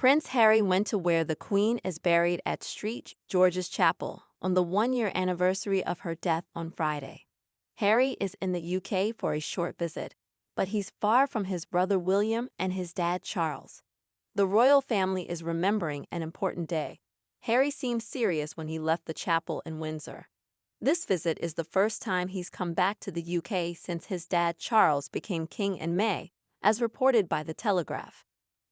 Prince Harry went to where the Queen is buried at St. George's Chapel on the one-year anniversary of her death on Friday. Harry is in the UK for a short visit, but he's far from his brother William and his dad Charles. The royal family is remembering an important day. Harry seemed serious when he left the chapel in Windsor. This visit is the first time he's come back to the UK since his dad Charles became king in May, as reported by The Telegraph.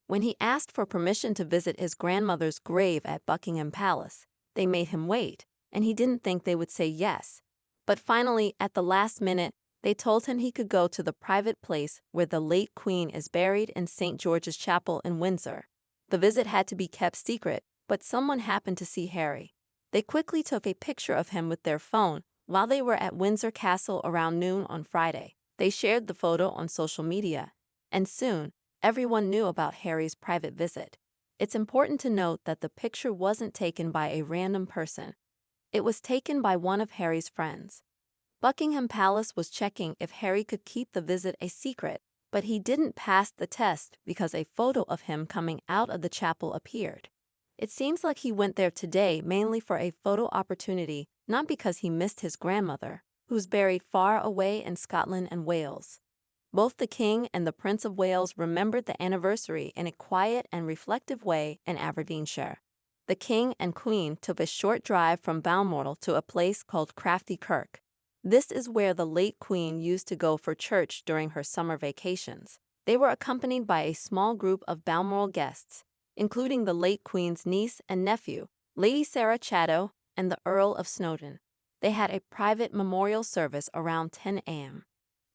When he asked for permission to visit his grandmother's grave at Buckingham Palace, they made him wait, and he didn't think they would say yes. But finally, at the last minute, they told him he could go to the private place where the late Queen is buried in St. George's Chapel in Windsor. The visit had to be kept secret, but someone happened to see Harry. They quickly took a picture of him with their phone while they were at Windsor Castle around noon on Friday. They shared the photo on social media, and soon, everyone knew about Harry's private visit. It's important to note that the picture wasn't taken by a random person. It was taken by one of Harry's friends. Buckingham Palace was checking if Harry could keep the visit a secret, but he didn't pass the test because a photo of him coming out of the chapel appeared. It seems like he went there today mainly for a photo opportunity, not because he missed his grandmother, who's buried far away in Scotland and Wales. Both the King and the Prince of Wales remembered the anniversary in a quiet and reflective way in Aberdeenshire. The King and Queen took a short drive from Balmoral to a place called Crafty Kirk. This is where the late Queen used to go for church during her summer vacations. They were accompanied by a small group of Balmoral guests, including the late Queen's niece and nephew, Lady Sarah Chatto and the Earl of Snowdon. They had a private memorial service around 10 a.m.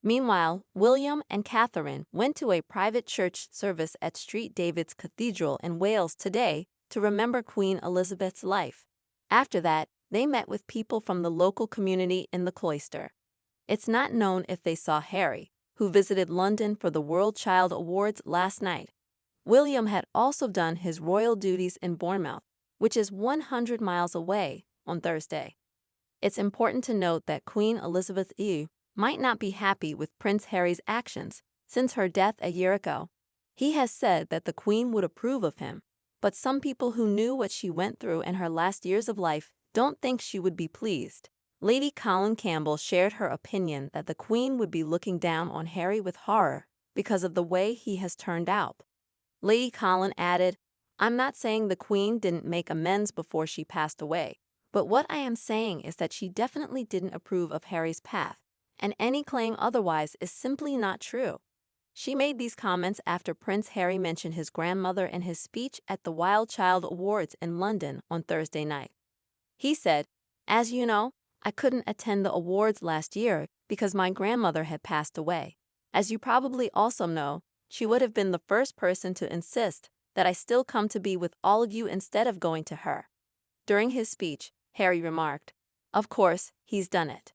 Meanwhile, William and Catherine went to a private church service at St. David's Cathedral in Wales today to remember Queen Elizabeth's life. After that, they met with people from the local community in the cloister. It's not known if they saw Harry, who visited London for the World Child Awards last night. William had also done his royal duties in Bournemouth, which is 100 miles away, on Thursday. It's important to note that Queen Elizabeth II might not be happy with Prince Harry's actions since her death a year ago. He has said that the Queen would approve of him, but some people who knew what she went through in her last years of life don't think she would be pleased. Lady Colin Campbell shared her opinion that the Queen would be looking down on Harry with horror because of the way he has turned out. Lady Colin added, "I'm not saying the Queen didn't make amends before she passed away, but what I am saying is that she definitely didn't approve of Harry's path, and any claim otherwise is simply not true." She made these comments after Prince Harry mentioned his grandmother in his speech at the Wild Child Awards in London on Thursday night. He said, "As you know, I couldn't attend the awards last year because my grandmother had passed away. As you probably also know, she would have been the first person to insist that I still come to be with all of you instead of going to her." During his speech, Harry remarked, "Of course, he's done it."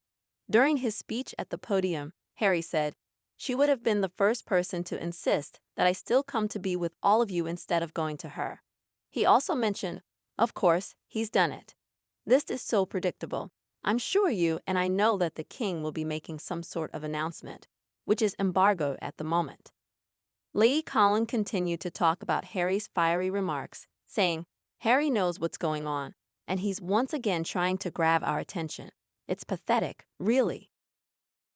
During his speech at the podium, Harry said, "She would have been the first person to insist that I still come to be with all of you instead of going to her." He also mentioned, "Of course, he's done it. This is so predictable. I'm sure you and I know that the King will be making some sort of announcement, which is embargoed at the moment." Lady Colin continued to talk about Harry's fiery remarks, saying, "Harry knows what's going on, and he's once again trying to grab our attention. It's pathetic, really."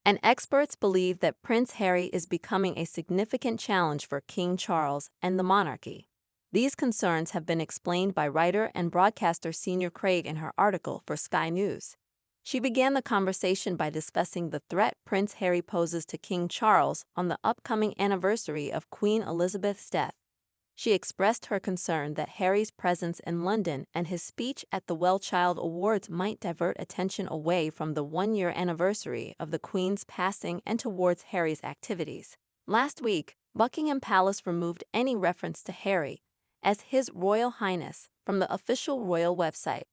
And experts believe that Prince Harry is becoming a significant challenge for King Charles and the monarchy. These concerns have been explained by writer and broadcaster Senior Craig in her article for Sky News. She began the conversation by discussing the threat Prince Harry poses to King Charles on the upcoming anniversary of Queen Elizabeth's death. She expressed her concern that Harry's presence in London and his speech at the World Child Awards might divert attention away from the one-year anniversary of the Queen's passing and towards Harry's activities. Last week, Buckingham Palace removed any reference to Harry as His Royal Highness from the official royal website.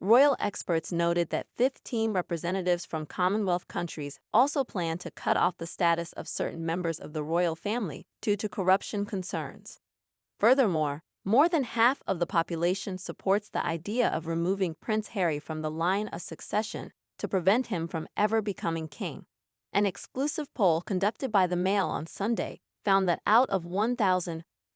Royal experts noted that 15 representatives from Commonwealth countries also plan to cut off the status of certain members of the royal family due to corruption concerns. Furthermore, more than half of the population supports the idea of removing Prince Harry from the line of succession to prevent him from ever becoming king. An exclusive poll conducted by the Mail on Sunday found that out of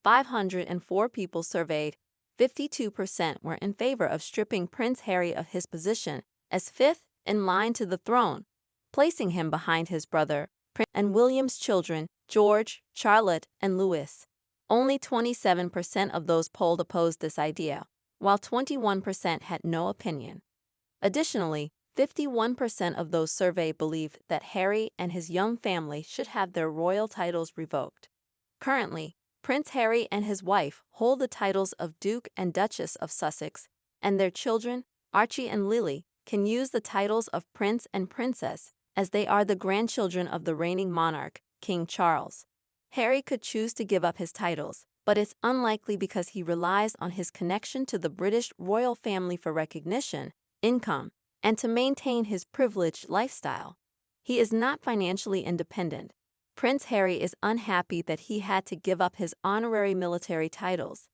504 people surveyed, 52% were in favor of stripping Prince Harry of his position as fifth in line to the throne, placing him behind his brother, Prince and William's children, George, Charlotte, and Louis. Only 27% of those polled opposed this idea, while 21% had no opinion. Additionally, 51% of those surveyed believed that Harry and his young family should have their royal titles revoked. Currently, Prince Harry and his wife hold the titles of Duke and Duchess of Sussex, and their children, Archie and Lily, can use the titles of Prince and Princess, as they are the grandchildren of the reigning monarch, King Charles. Harry could choose to give up his titles, but it's unlikely because he relies on his connection to the British royal family for recognition, income, and to maintain his privileged lifestyle. He is not financially independent. Prince Harry is unhappy that he had to give up his honorary military titles,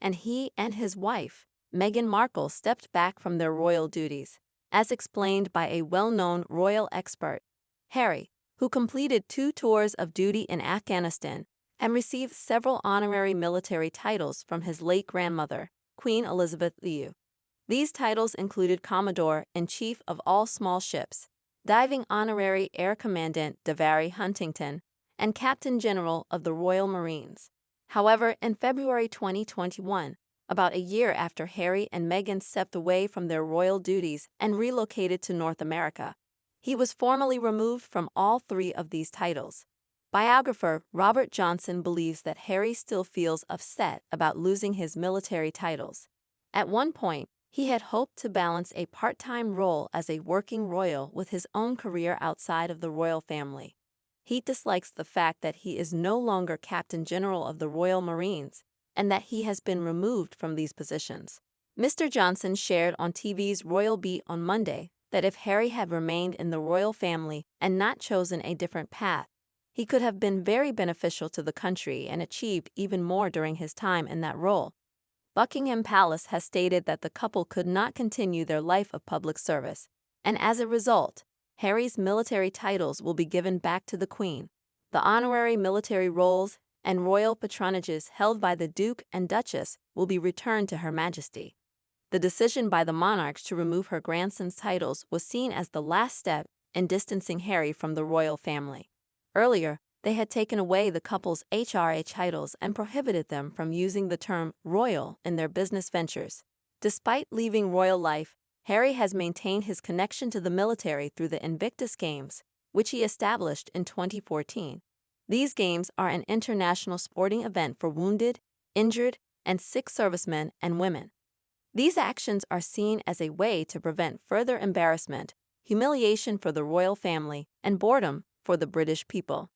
and he and his wife, Meghan Markle, stepped back from their royal duties, as explained by a well-known royal expert. Harry, who completed 2 tours of duty in Afghanistan and received several honorary military titles from his late grandmother, Queen Elizabeth II. These titles included Commodore-in-Chief of all small ships, Diving Honorary Air Commandant Davary Huntington, and Captain General of the Royal Marines. However, in February 2021, about a year after Harry and Meghan stepped away from their royal duties and relocated to North America, he was formally removed from all 3 of these titles. Biographer Robert Johnson believes that Harry still feels upset about losing his military titles. At one point, he had hoped to balance a part-time role as a working royal with his own career outside of the royal family. He dislikes the fact that he is no longer Captain General of the Royal Marines and that he has been removed from these positions. Mr. Johnson shared on TV's Royal Beat on Monday that if Harry had remained in the royal family and not chosen a different path, he could have been very beneficial to the country and achieved even more during his time in that role. Buckingham Palace has stated that the couple could not continue their life of public service, and as a result, Harry's military titles will be given back to the Queen. The honorary military roles and royal patronages held by the Duke and Duchess will be returned to Her Majesty. The decision by the monarchs to remove her grandson's titles was seen as the last step in distancing Harry from the royal family. Earlier, they had taken away the couple's HRA titles and prohibited them from using the term royal in their business ventures. Despite leaving royal life, Harry has maintained his connection to the military through the Invictus Games, which he established in 2014. These games are an international sporting event for wounded, injured, and sick servicemen and women. These actions are seen as a way to prevent further embarrassment, humiliation for the royal family, and boredom for the British people.